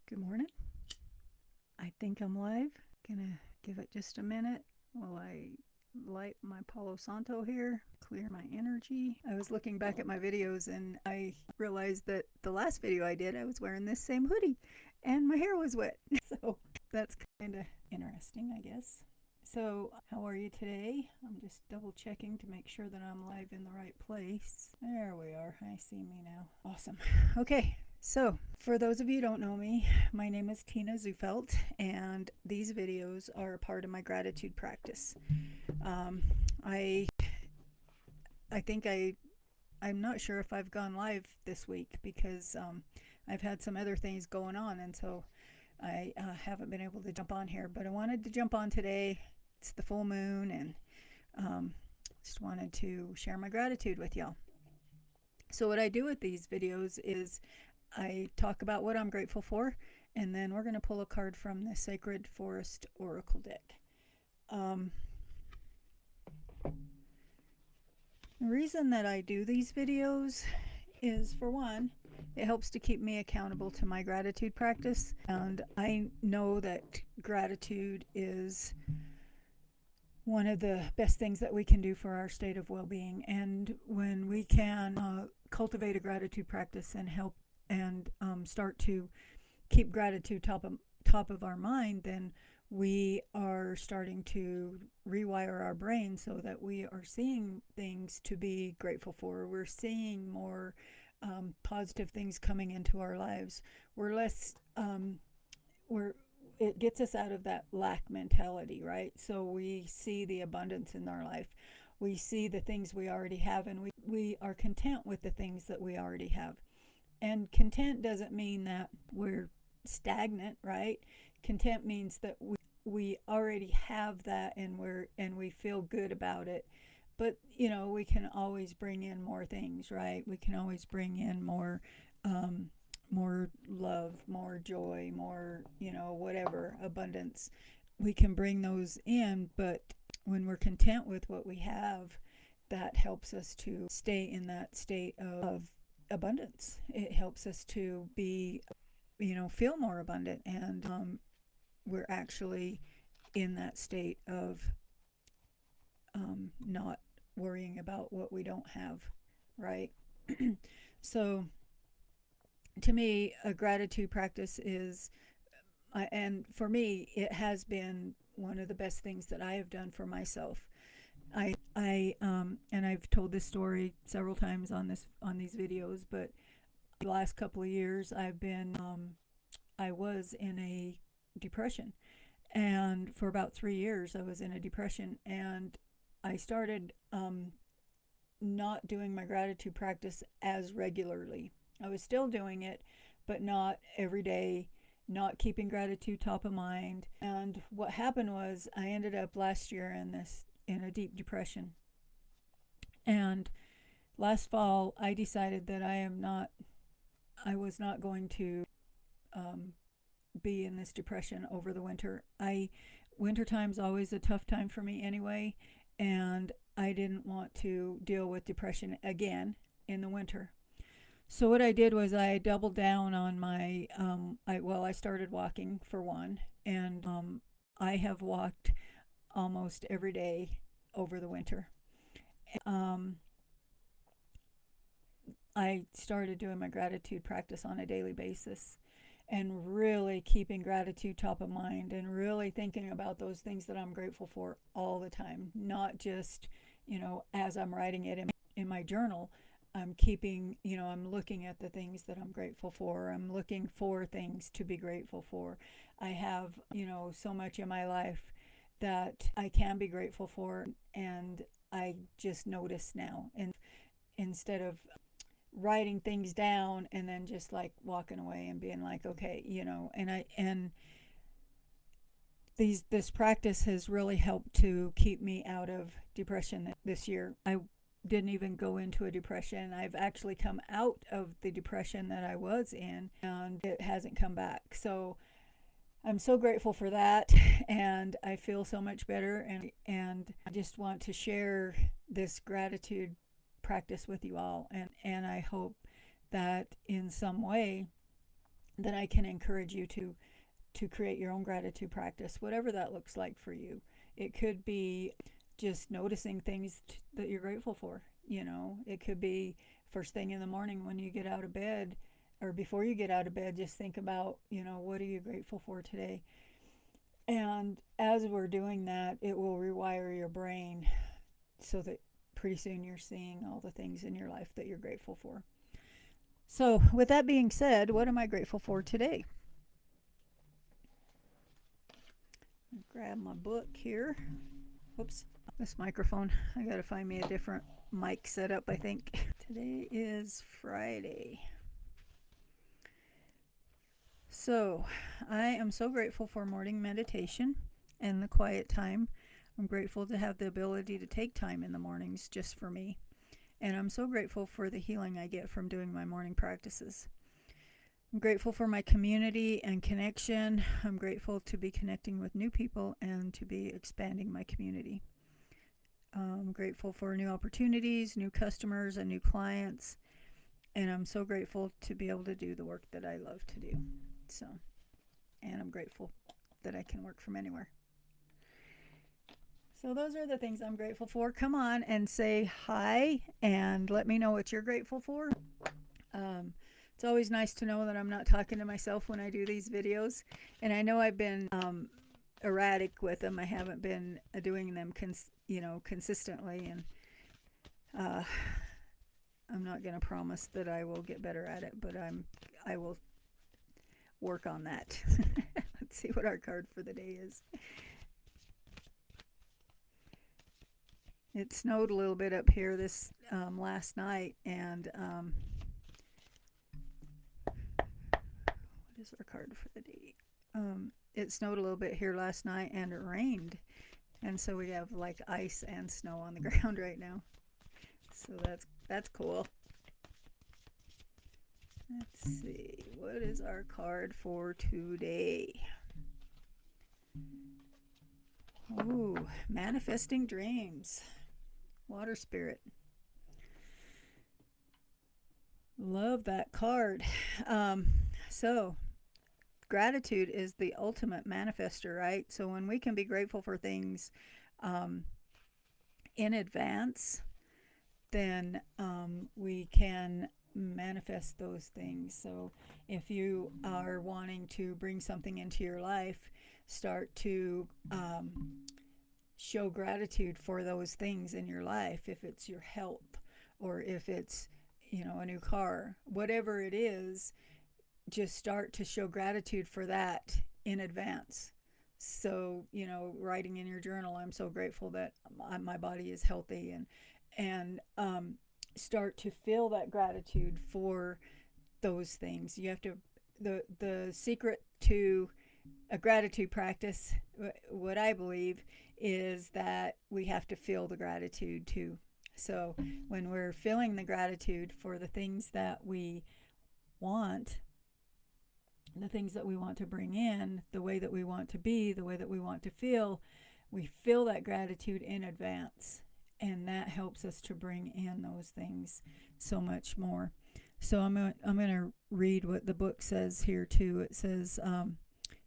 Good morning. I think I'm live. Gonna give it just a minute while I light my Palo Santo here, clear my energy. I was looking back at my videos and I realized that the last video I did, I was wearing this same hoodie and my hair was wet. So that's kind of interesting, I guess. So, how are you today? I'm just double checking to make sure that I'm live in the right place. There we are. I see me now. Awesome. Okay. So, for those of you who don't know me, my name is Tina Zufelt, and these videos are a part of my gratitude practice. Um, I I think I'm not sure if I've gone live this week because I've had some other things going on, and so I haven't been able to jump on here. But I wanted to jump on today. It's the full moon, and just wanted to share my gratitude with y'all. So what I do with these videos is I talk about what I'm grateful for, and then we're going to pull a card from the Sacred Forest Oracle deck. The reason that I do these videos is, for one, it helps to keep me accountable to my gratitude practice, and I know that gratitude is one of the best things that we can do for our state of well-being. And when we can cultivate a gratitude practice and help and start to keep gratitude top of our mind, then we are starting to rewire our brain so that we are seeing things to be grateful for. We're seeing more positive things coming into our lives. We're less it gets us out of that lack mentality, right? So we see the abundance in our life. We see the things we already have, and we are content with the things that we already have. And content doesn't mean that we're stagnant, right? Content means that we already have that, and we feel good about it. But we can always bring in more things, right? We can always bring in more love, more joy, more, whatever, abundance. We can bring those in, but when we're content with what we have, that helps us to stay in that state of abundance. It helps us to be, feel more abundant, and we're actually in that state of not worrying about what we don't have, right? So, to me, a gratitude practice is, and for me, it has been one of the best things that I have done for myself. And I've told this story several times on these videos, but the last couple of years, I was in a depression, and for about 3 years, I was in a depression, and I started not doing my gratitude practice as regularly. I was still doing it, but not every day, not keeping gratitude top of mind. And what happened was I ended up last year in a deep depression. And last fall, I decided that I was not going to be in this depression over the winter. Wintertime's always a tough time for me anyway, and I didn't want to deal with depression again in the winter. So what I did was I doubled down on my, I started walking for one, and I have walked almost every day over the winter. I started doing my gratitude practice on a daily basis, and really keeping gratitude top of mind, and really thinking about those things that I'm grateful for all the time, not just, as I'm writing it in my journal. I'm looking at the things that I'm grateful for. I'm looking for things to be grateful for. I have, so much in my life that I can be grateful for, and I just notice now. And instead of writing things down and then just like walking away and being like, okay, and this practice has really helped to keep me out of depression this year. I didn't even go into a depression. I've actually come out of the depression that I was in, and it hasn't come back. So I'm so grateful for that, and I feel so much better, and I just want to share this gratitude practice with you all, and I hope that in some way then I can encourage you to create your own gratitude practice, whatever that looks like for you. It could be just noticing things that you're grateful for. It could be first thing in the morning when you get out of bed, or before you get out of bed, just think about, what are you grateful for today? And as we're doing that, it will rewire your brain so that pretty soon you're seeing all the things in your life that you're grateful for. So, with that being said, what am I grateful for today? Grab my book here. Whoops. This microphone. I gotta find me a different mic setup, I think. Today is Friday. So, I am so grateful for morning meditation and the quiet time. I'm grateful to have the ability to take time in the mornings just for me. And I'm so grateful for the healing I get from doing my morning practices. I'm grateful for my community and connection. I'm grateful to be connecting with new people and to be expanding my community. I'm grateful for new opportunities, new customers, and new clients. And I'm so grateful to be able to do the work that I love to do. And I'm grateful that I can work from anywhere. So those are the things I'm grateful for. Come on and say hi and let me know what you're grateful for. It's always nice to know that I'm not talking to myself when I do these videos. And I know I've been erratic with them. I haven't been doing them consistently. And I'm not going to promise that I will get better at it, but I will work on that. Let's see what our card for the day is. It snowed a little bit up here this last night, and what is our card for the day? It snowed a little bit here last night, and it rained, and so we have like ice and snow on the ground right now. So that's cool. Let's see, what is our card for today? Ooh, manifesting dreams. Water spirit. Love that card. So gratitude is the ultimate manifestor, right? So when we can be grateful for things in advance, then we can manifest those things. So if you are wanting to bring something into your life, start to show gratitude for those things in your life. If it's your health, or if it's a new car, whatever it is, just start to show gratitude for that in advance. So writing in your journal, I'm so grateful that my body is healthy, and start to feel that gratitude for those things. You have to, the secret to a gratitude practice, what I believe, is that we have to feel the gratitude too. So when we're feeling the gratitude for the things that we want, the things that we want to bring in, the way that we want to be, the way that we want to feel, we feel that gratitude in advance. And that helps us to bring in those things so much more. So I'm going to read what the book says here too. It says,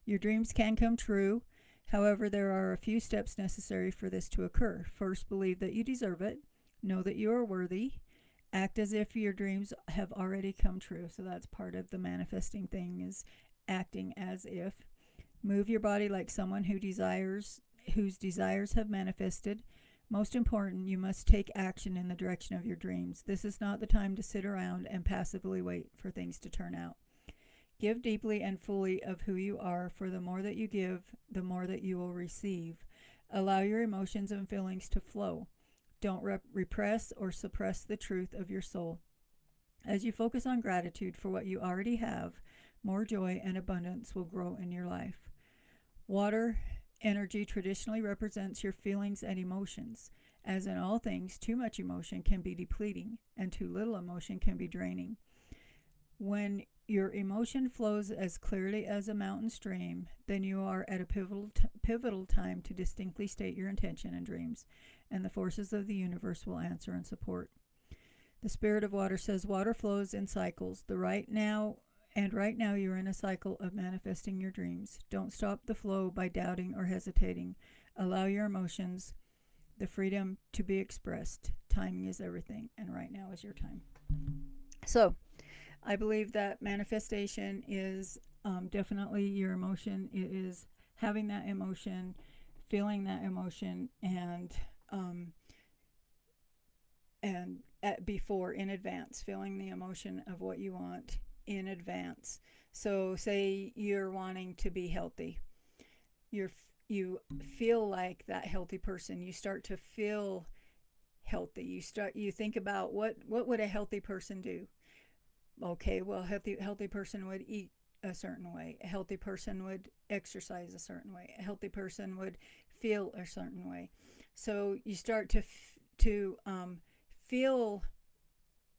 your dreams can come true. However, there are a few steps necessary for this to occur. First, believe that you deserve it. Know that you are worthy. Act as if your dreams have already come true. So that's part of the manifesting thing, is acting as if. Move your body like someone whose desires have manifested. Most important, you must take action in the direction of your dreams. This is not the time to sit around and passively wait for things to turn out. Give deeply and fully of who you are, for the more that you give, the more that you will receive. Allow your emotions and feelings to flow. Don't repress or suppress the truth of your soul. As you focus on gratitude for what you already have, more joy and abundance will grow in your life. Water energy traditionally represents your feelings and emotions. As in all things, too much emotion can be depleting, and too little emotion can be draining. When your emotion flows as clearly as a mountain stream, then you are at a pivotal time to distinctly state your intention and dreams, and the forces of the universe will answer and support. The Spirit of Water says, water flows in cycles. The right now And right now you're in a cycle of manifesting your dreams. Don't stop the flow by doubting or hesitating. Allow your emotions the freedom to be expressed. Timing is everything, and right now is your time. So, I believe that manifestation is definitely your emotion. It is having that emotion, feeling that emotion, and before, in advance, feeling the emotion of what you want in advance. So, say you're wanting to be healthy. You feel like that healthy person. You start to feel healthy. You think about what would a healthy person do? Okay, well, healthy person would eat a certain way. A healthy person would exercise a certain way. A healthy person would feel a certain way. So you start to feel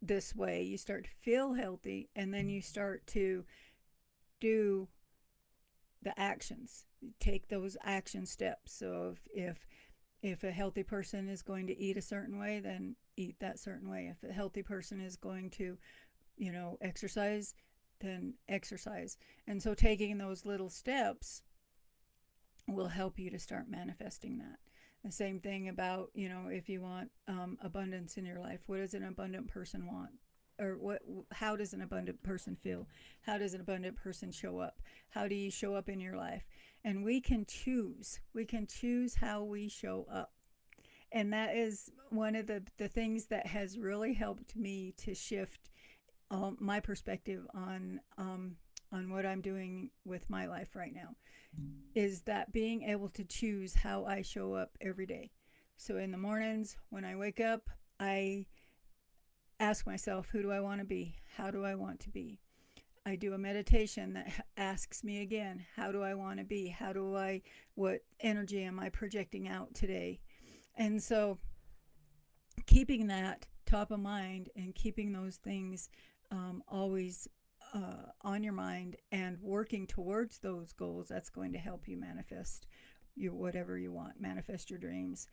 this way. You start to feel healthy, and then you start to do the actions. Take those action steps. So if a healthy person is going to eat a certain way, then eat that certain way. If a healthy person is going to, exercise, then exercise. And so taking those little steps will help you to start manifesting that. The same thing about, if you want abundance in your life, what does an abundant person want? Or how does an abundant person feel? How does an abundant person show up? How do you show up in your life? And we can choose how we show up. And that is one of the things that has really helped me to shift my perspective on what I'm doing with my life right now, is that being able to choose how I show up every day. So in the mornings when I wake up, I ask myself, who do I want to be? How do I want to be? I do a meditation that asks me again, how do I want to be? What energy am I projecting out today? And so keeping that top of mind and keeping those things always on your mind and working towards those goals, that's going to help you manifest whatever you want, manifest your dreams.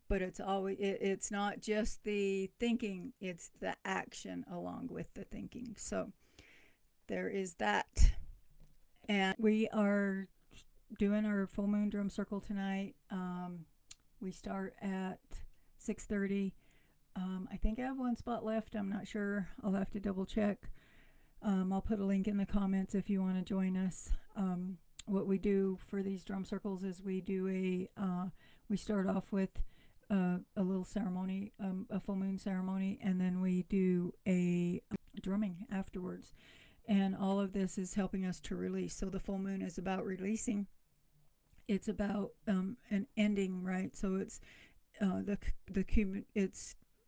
But it's not just the thinking, it's the action along with the thinking. So there is that. And we are doing our full moon drum circle tonight. We start at 6:30. I think I have one spot left. I'm not sure. I'll have to double check. I'll put a link in the comments if you want to join us. What we do for these drum circles is we start off with a little ceremony, a full moon ceremony, and then we do a drumming afterwards. And all of this is helping us to release. So the full moon is about releasing. It's about an ending, right? So it's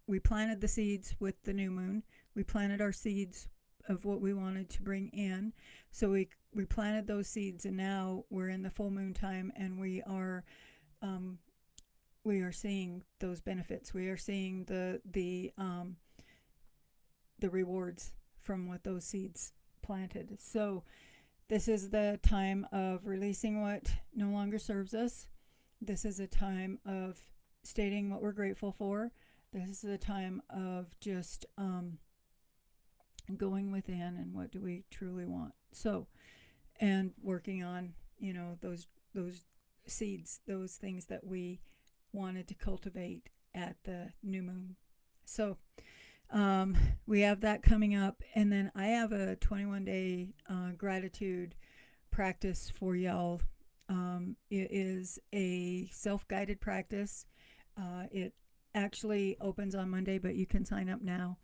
we planted the seeds with the new moon. We planted our seeds of what we wanted to bring in. So we planted those seeds, and now we're in the full moon time, and we are seeing those benefits. We are seeing the rewards from what those seeds planted. So this is the time of releasing what no longer serves us. This is a time of stating what we're grateful for. This is a time of just going within and what do we truly want. So, and working on, those seeds, those things that we wanted to cultivate at the new moon. So we have that coming up, and then I have a 21-day gratitude practice for y'all. It is a self-guided practice. It actually opens on Monday, but you can sign up now.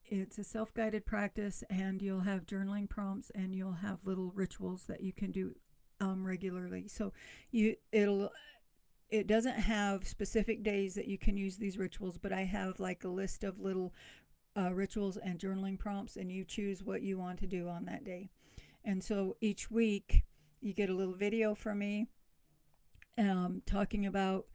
It's a self-guided practice, and you'll have journaling prompts, and you'll have little rituals that you can do regularly. So it doesn't have specific days that you can use these rituals, but I have like a list of little rituals and journaling prompts, and you choose what you want to do on that day. And so each week you get a little video from me talking about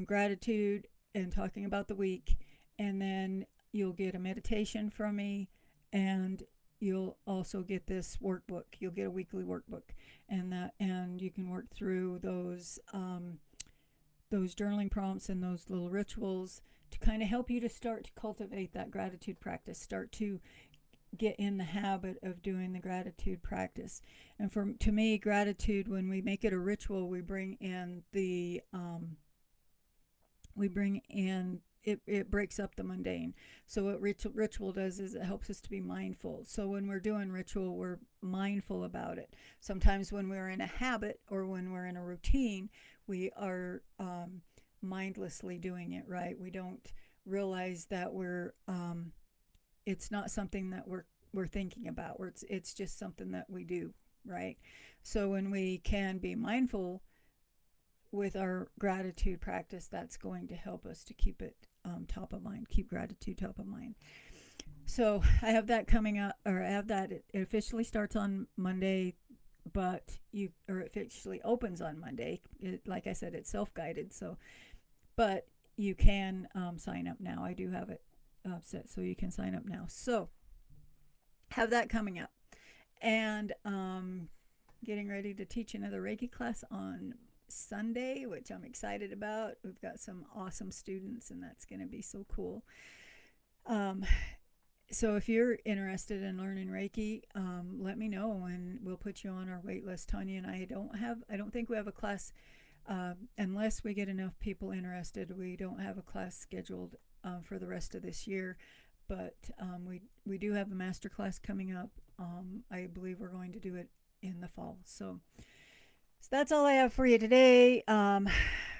gratitude and talking about the week, and then you'll get a meditation from me, and you'll also get this workbook. You'll get a weekly workbook, and you can work through those journaling prompts and those little rituals to kind of help you to start to cultivate that gratitude practice. Start to get in the habit of doing the gratitude practice. And to me, gratitude, when we make it a ritual, we bring in it breaks up the mundane. So what ritual does is it helps us to be mindful. So when we're doing ritual, we're mindful about it. Sometimes when we're in a habit or when we're in a routine, we are mindlessly doing it, right? We don't realize that it's not something that we're thinking about. It's just something that we do, right? So when we can be mindful with our gratitude practice, that's going to help us to keep it top of mind, keep gratitude top of mind. So I have that coming up, or I have that. It officially starts on Monday, it officially opens on Monday. Like I said, it's self-guided. So, but you can sign up now. I do have it set, so you can sign up now. So have that coming up, and getting ready to teach another Reiki class on Sunday, which I'm excited about. We've got some awesome students, and that's going to be so cool. So if you're interested in learning Reiki, let me know, and we'll put you on our wait list. Tanya and I don't think we have a class, unless we get enough people interested. We don't have a class scheduled for the rest of this year, but we do have a master class coming up. I believe we're going to do it in the fall. So that's all I have for you today.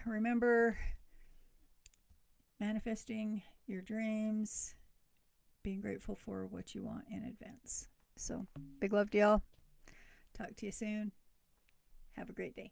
Remember, manifesting your dreams, being grateful for what you want in advance. So big love to y'all. Talk to you soon. Have a great day.